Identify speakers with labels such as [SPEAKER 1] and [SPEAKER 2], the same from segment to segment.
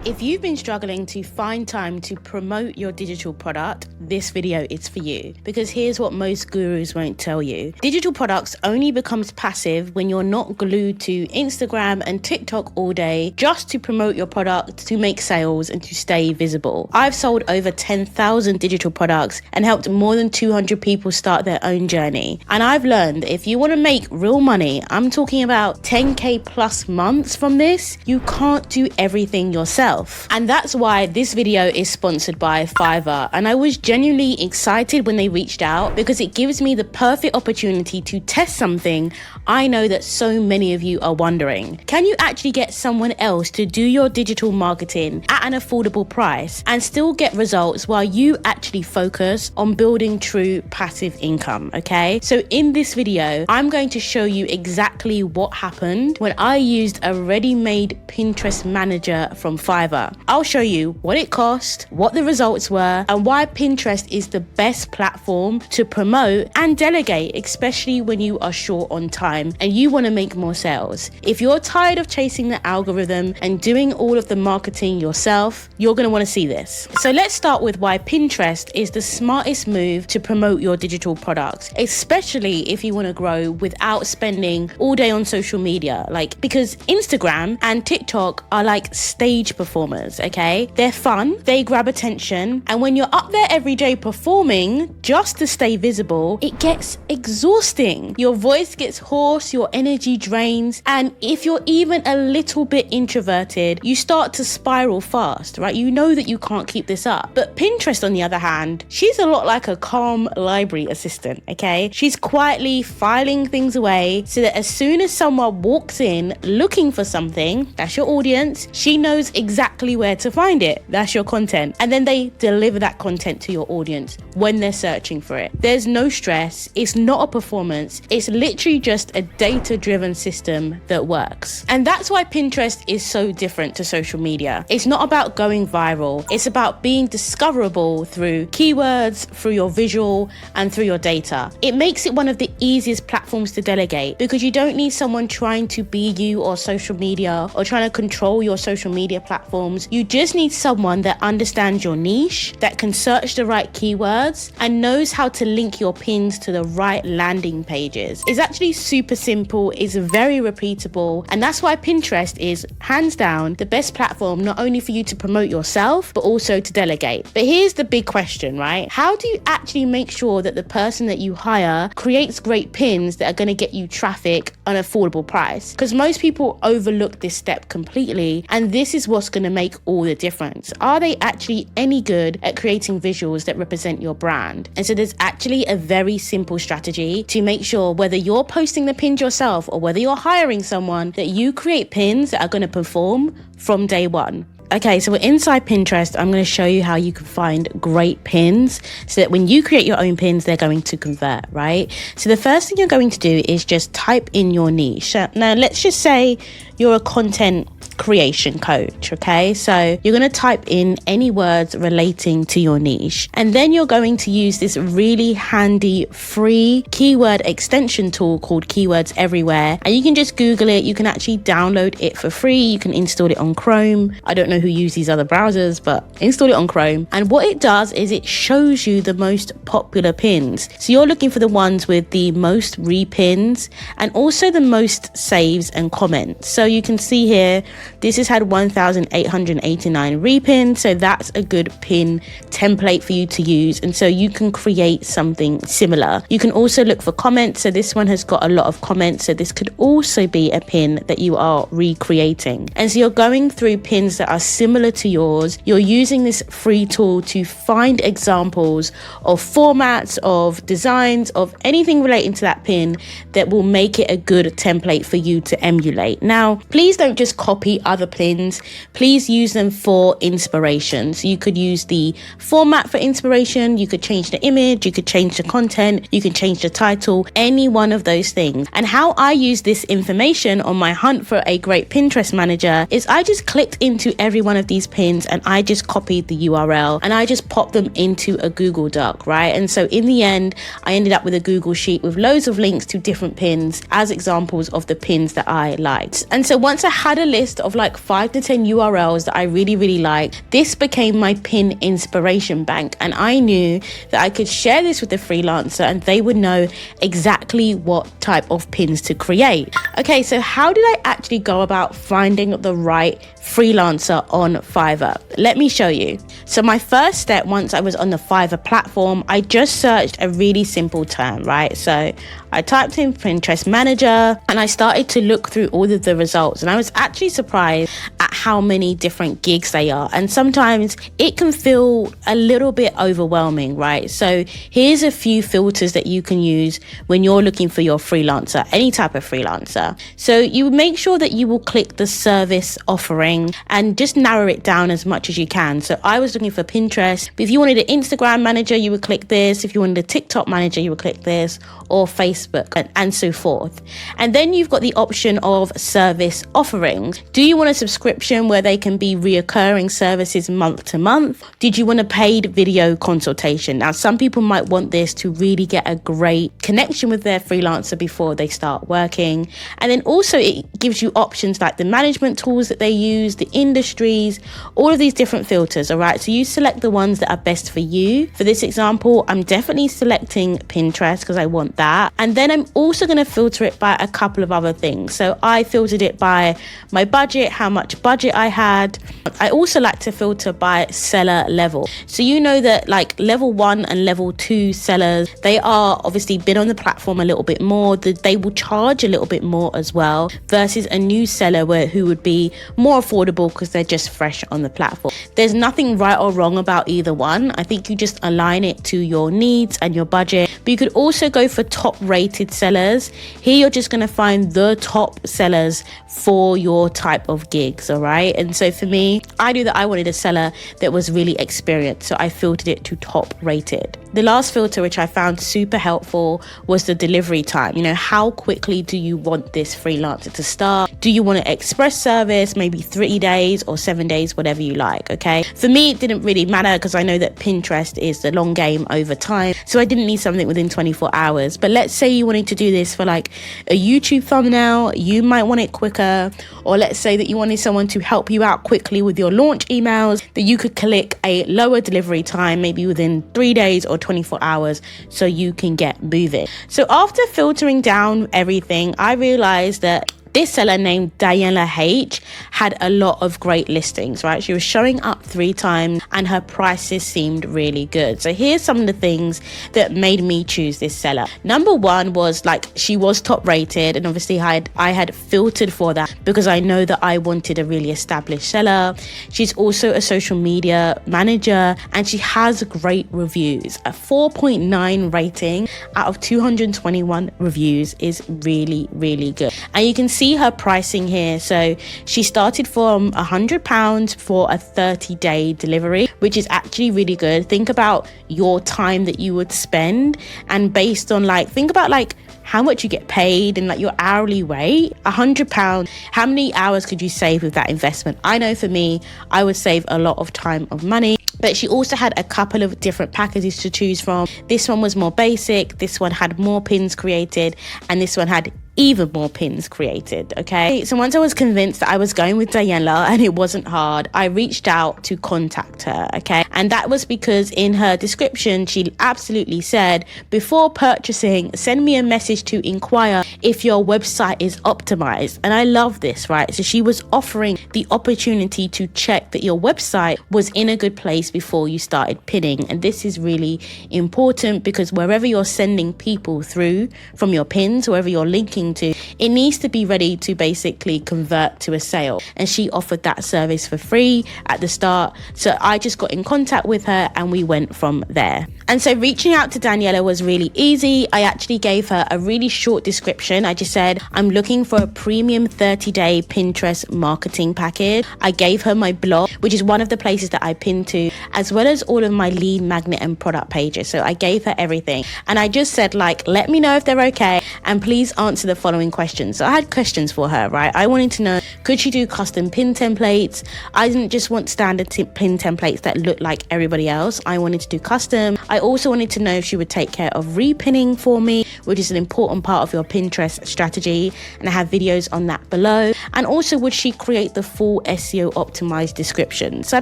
[SPEAKER 1] If you've been struggling to find time to promote your digital product, this video is for you. Because here's what most gurus won't tell you. Digital products only becomes passive when you're not glued to Instagram and TikTok all day just to promote your product, to make sales and to stay visible. I've sold over 10,000 digital products and helped more than 200 people start their own journey. And I've learned if you want to make real money, I'm talking about 10K plus months from this, you can't do everything yourself. And that's why this video is sponsored by Fiverr. And I was genuinely excited when they reached out because it gives me the perfect opportunity to test something I know that so many of you are wondering. Can you actually get someone else to do your digital marketing at an affordable price and still get results while you actually focus on building true passive income, okay? So in this video, I'm going to show you exactly what happened when I used a ready-made Pinterest manager from Fiverr. I'll show you what it cost, what the results were, and why Pinterest is the best platform to promote and delegate, especially when you are short on time and you want to make more sales. If you're tired of chasing the algorithm and doing all of the marketing yourself, you're going to want to see this. So let's start with why Pinterest is the smartest move to promote your digital products, especially if you want to grow without spending all day on social media. Because Instagram and TikTok are like stage performers, okay? They're fun, they grab attention, and when you're up there every day performing just to stay visible, it gets exhausting. Your voice gets hoarse, your energy drains, and if you're even a little bit introverted, you start to spiral fast, right? You know that you can't keep this up. But Pinterest, on the other hand, she's a lot like a calm library assistant, okay? She's quietly filing things away so that as soon as someone walks in looking for something, that's your audience, she knows exactly where to find it. That's your content. And then they deliver that content to your audience when they're searching for it. There's no stress. It's not a performance. It's literally just a data-driven system that works. And that's why Pinterest is so different to social media. It's not about going viral. It's about being discoverable through keywords, through your visual, and through your data. It makes it one of the easiest platforms to delegate because you don't need someone trying to be you or social media or trying to control your social media platforms. You just need someone that understands your niche, that can search the right keywords, and knows how to link your pins to the right landing pages. It's actually super simple, it's very repeatable, and that's why Pinterest is hands down the best platform not only for you to promote yourself but also to delegate. But here's the big question, right? How do you actually make sure that the person that you hire creates great pins that are going to get you traffic at an affordable price? Because most people overlook this step completely, and this is what's going to make all the difference. Are they actually any good at creating visuals that represent your brand? And so there's actually a very simple strategy to make sure whether you're posting the pins yourself or whether you're hiring someone, that you create pins that are going to perform from day one. Okay, so we're inside Pinterest. I'm going to show you how you can find great pins so that when you create your own pins, they're going to convert, right? So the first thing you're going to do is just type in your niche. Now, let's just say you're a content creation coach, okay? So you're going to type in any words relating to your niche, and then you're going to use this really handy free keyword extension tool called Keywords Everywhere, and you can just Google it. You can actually download it for free. You can install it on Chrome. I don't know who use these other browsers, but install it on Chrome. And what it does is it shows you the most popular pins. So you're looking for the ones with the most repins and also the most saves and comments. So you can see here, this has had 1,889 repins, so that's a good pin template for you to use, and so you can create something similar. You can also look for comments, so this one has got a lot of comments, so this could also be a pin that you are recreating. And so you're going through pins that are similar to yours. You're using this free tool to find examples of formats, of designs, of anything relating to that pin that will make it a good template for you to emulate. Now, please don't just copy other pins. Please use them for inspiration. So you could use the format for inspiration. You could change the image. You could change the content. You can change the title, any one of those things. And how I use this information on my hunt for a great Pinterest manager is I just clicked into every one of these pins and I just copied the URL and I just popped them into a Google Doc, right? And so in the end, I ended up with a Google Sheet with loads of links to different pins as examples of the pins that I liked. And so once I had a list of like 5 to 10 URLs that I really liked. This became my pin inspiration bank, and I knew that I could share this with the freelancer and they would know exactly what type of pins to create. Okay, so how did I actually go about finding the right freelancer on Fiverr? Let me show you. So my first step, once I was on the Fiverr platform, I just searched a really simple term, right? So I typed in Pinterest manager and I started to look through all of the results, and I was actually surprised at how many different gigs they are. And sometimes it can feel a little bit overwhelming, right? So here's a few filters that you can use when you're looking for your freelancer, any type of freelancer. So you make sure that you will click the service offering and just narrow it down as much as you can. So I was looking for Pinterest, but if you wanted an Instagram manager, you would click this. If you wanted a TikTok manager, you would click this, or Facebook, and so forth. And then you've got the option of service offerings. Do you want a subscription where they can be reoccurring services month to month? Did you want a paid video consultation? Now, some people might want this to really get a great connection with their freelancer before they start working. And then also it gives you options like the management tools that they use, the industries, all of these different filters, all right? So you select the ones that are best for you. For this example, I'm definitely selecting Pinterest because I want that. And then I'm also going to filter it by a couple of other things. So I filtered it by my budget, how much budget I had. I also like to filter by seller level. So you know that like level 1 and level 2 sellers, they are obviously been on the platform a little bit more. They will charge a little bit more as well versus a new seller who would be more affordable because they're just fresh on the platform. There's nothing right or wrong about either one. I think you just align it to your needs and your budget. But you could also go for top rated sellers. Here you're just going to find the top sellers for your type of gigs, all right? And so for me, I knew that I wanted a seller that was really experienced, so I filtered it to top rated. The last filter, which I found super helpful, was the delivery time. You know, how quickly do you want this freelancer to start? Do you want an express service, maybe 3 days or 7 days, whatever you like, okay? For me, it didn't really matter because I know that Pinterest is the long game over time, so I didn't need something within 24 hours. But let's say you wanted to do this for like a YouTube thumbnail, you might want it quicker. Or let's say that you wanted someone to help you out quickly with your launch emails, that you could click a lower delivery time, maybe within 3 days or 24 hours, so you can get moving. So after filtering down everything, I realized that this seller named Daniela H had a lot of great listings, right? She was showing up 3 times and her prices seemed really good. So here's some of the things that made me choose this seller. Number 1 was like she was top rated, and obviously I had filtered for that because I know that I wanted a really established seller. She's also a social media manager and she has great reviews. A 4.9 rating out of 221 reviews is really, really good. And you can see her pricing here. So she started from £100 for a 30-day delivery, which is actually really good. Think about your time that you would spend, and based on think about how much you get paid and your hourly rate. £100, how many hours could you save with that investment? I know for me, I would save a lot of time of money. But she also had a couple of different packages to choose from. This one was more basic, this one had more pins created, and this one had even more pins created, okay? So once I was convinced that I was going with Daniela and it wasn't hard, I reached out to contact her, okay? And that was because in her description, she absolutely said, before purchasing, send me a message to inquire if your website is optimized. And I love this, right? So she was offering the opportunity to check that your website was in a good place before you started pinning. And this is really important because wherever you're sending people through from your pins, wherever you're linking to, it needs to be ready to basically convert to a sale. And she offered that service for free at the start. So I just got in contact with her and we went from there. And so reaching out to Daniela was really easy. I actually gave her a really short description. I just said, I'm looking for a premium 30-day Pinterest marketing package. I gave her my blog, which is one of the places that I pin to, as well as all of my lead magnet and product pages. So I gave her everything. And I just said, let me know if they're okay. And please answer the following questions. So I had questions for her, right? I wanted to know Could she do custom pin templates? I didn't just want standard pin templates that look like everybody else. I wanted to do custom. I also wanted to know if she would take care of repinning for me, which is an important part of your Pinterest strategy, and I have videos on that below. And also, would she create the full SEO optimized description? So I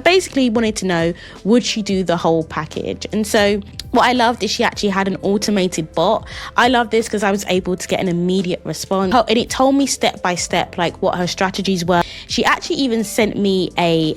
[SPEAKER 1] basically wanted to know, would she do the whole package? And so what I loved is she actually had an automated bot. I love this because I was able to get an immediate response, and it told me step by step like what her strategies were. She actually even sent me a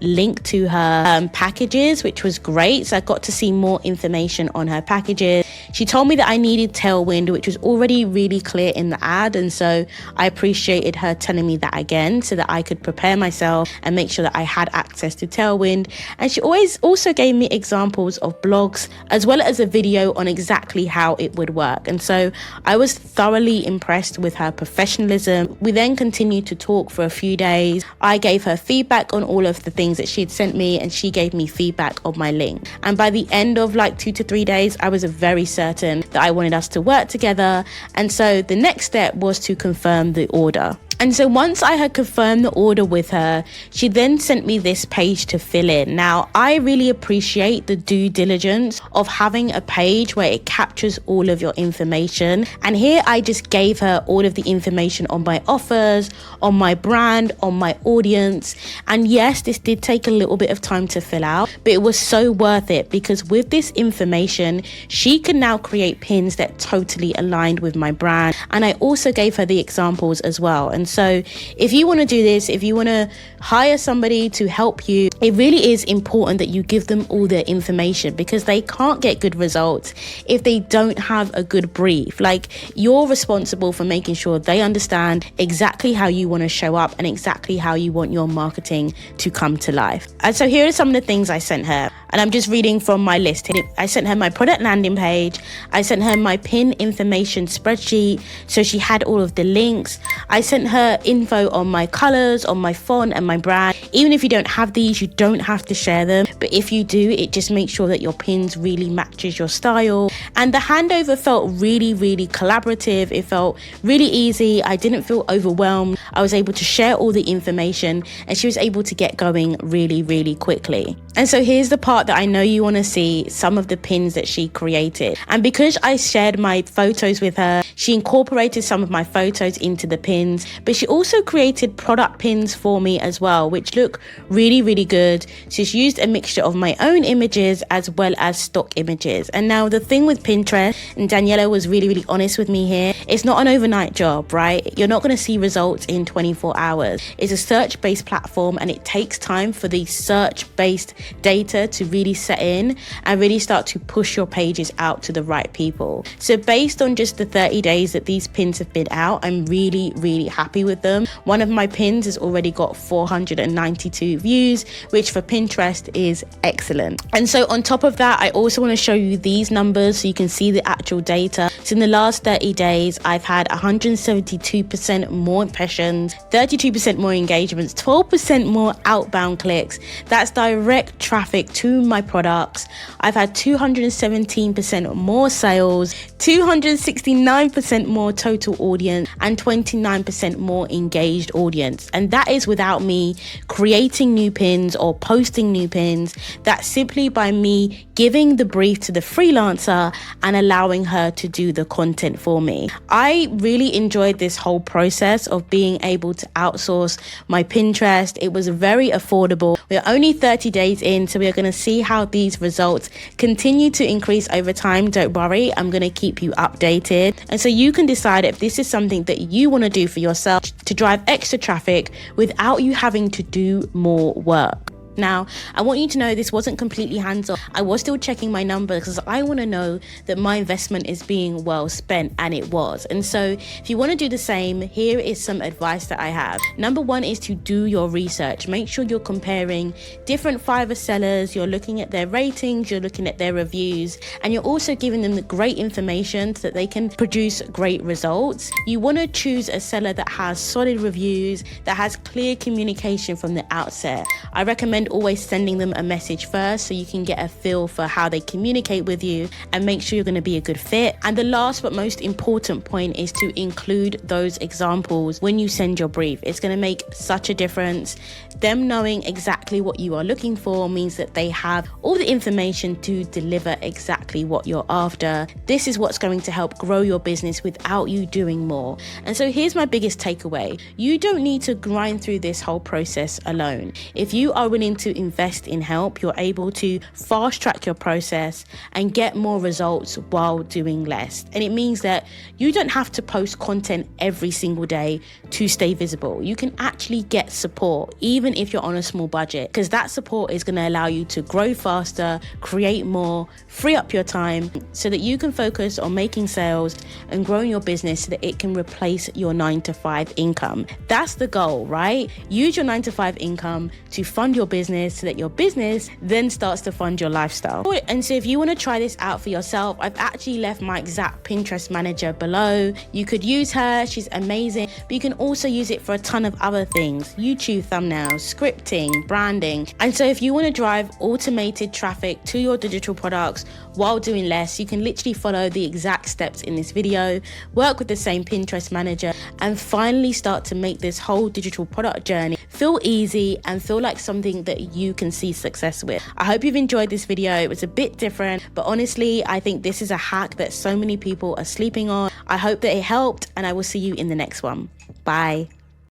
[SPEAKER 1] link to her packages, which was great. So I got to see more information on her packages. She told me that I needed Tailwind, which was already really clear in the ad, and so I appreciated her telling me that again so that I could prepare myself and make sure that I had access to Tailwind. And she always also gave me examples of blogs as well as a video on exactly how it would work. And so I was thoroughly impressed with her professionalism. We then continued to talk for a few days. I gave her feedback on all of the things that she had sent me, and she gave me feedback on my link. And by the end of like 2 to 3 days, I was very certain that I wanted us to work together. And so the next step was to confirm the order. And so once I had confirmed the order with her, she then sent me this page to fill in. Now, I really appreciate the due diligence of having a page where it captures all of your information. And here I just gave her all of the information on my offers, on my brand, on my audience. And yes, this did take a little bit of time to fill out, but it was so worth it because with this information, she can now create pins that totally aligned with my brand. And I also gave her the examples as well. And so if you want to do this, if you want to hire somebody to help you, it really is important that you give them all their information because they can't get good results if they don't have a good brief. Like, you're responsible for making sure they understand exactly how you want to show up and exactly how you want your marketing to come to life. And so here are some of the things I sent her. And I'm just reading from my list. I sent her my product landing page. I sent her my pin information spreadsheet, so she had all of the links. I sent her info on my colors, on my font and my brand. Even if you don't have these, you don't have to share them. But if you do, it just makes sure that your pins really matches your style. And the handover felt really, really collaborative. It felt really easy. I didn't feel overwhelmed. I was able to share all the information and she was able to get going really, really quickly. And so here's the part that I know you want to see, some of the pins that she created. And because I shared my photos with her, she incorporated some of my photos into the pins, but she also created product pins for me as well, which look really, really good. So she used a mixture of my own images as well as stock images. And now the thing with Pinterest, and Daniela was really, really honest with me here, it's not an overnight job, right? You're not going to see results in 24 hours. It's a search-based platform and it takes time for the search-based data to really set in and really start to push your pages out to the right people. So based on just the 30 days that these pins have been out, I'm really, really happy with them. One of my pins has already got 492 views, which for Pinterest is excellent. And so on top of that, I also want to show you these numbers so you can see the actual data. So in the last 30 days, I've had 172% more impressions, 32% more engagements, 12% more outbound clicks. That's direct traffic to my products. I've had 217% more sales, 269% more total audience, and 29% more engaged audience. And that is without me creating new pins or posting new pins. That's simply by me giving the brief to the freelancer and allowing her to do the content for me. I really enjoyed this whole process of being able to outsource my Pinterest. It was very affordable. We're only 30 days in, so we're going to see how these results continue to increase over time. Don't worry, I'm going to keep you updated. And so you can decide if this is something that you want to do for yourself to drive extra traffic without you having to do more work. Now, I want you to know this wasn't completely hands-off. I was still checking my numbers because I want to know that my investment is being well spent, and it was. And so if you want to do the same, here is some advice that I have. Number one is to do your research. Make sure you're comparing different Fiverr sellers, you're looking at their ratings, you're looking at their reviews, and you're also giving them the great information so that they can produce great results. You want to choose a seller that has solid reviews, that has clear communication from the outset. I recommend recommend always sending them a message first so you can get a feel for how they communicate with you and make sure you're going to be a good fit. And the last but most important point is to include those examples when you send your brief. It's going to make such a difference. Them knowing exactly what you are looking for means that they have all the information to deliver exactly what you're after. This is what's going to help grow your business without you doing more. And so here's my biggest takeaway. You don't need to grind through this whole process alone. If you are willing to invest in help, you're able to fast track your process and get more results while doing less. And it means that you don't have to post content every single day to stay visible. You can actually get support even if you're on a small budget, because that support is going to allow you to grow faster, create more, free up your time so that you can focus on making sales and growing your business so that it can replace your 9-to-5 income. That's the goal, right? Use your 9-to-5 income to fund your business so that your business then starts to fund your lifestyle. And so if you want to try this out for yourself, I've actually left my exact Pinterest manager below. You could use her, she's amazing, but you can also use it for a ton of other things: YouTube thumbnails, scripting, branding. And so if you want to drive automated traffic to your digital products while doing less, you can literally follow the exact steps in this video, work with the same Pinterest manager, and finally start to make this whole digital product journey feel easy and feel like something that you can see success with. I hope you've enjoyed this video. It was a bit different, but honestly, I think this is a hack that so many people are sleeping on. I hope that it helped, and I will see you in the next one. Bye.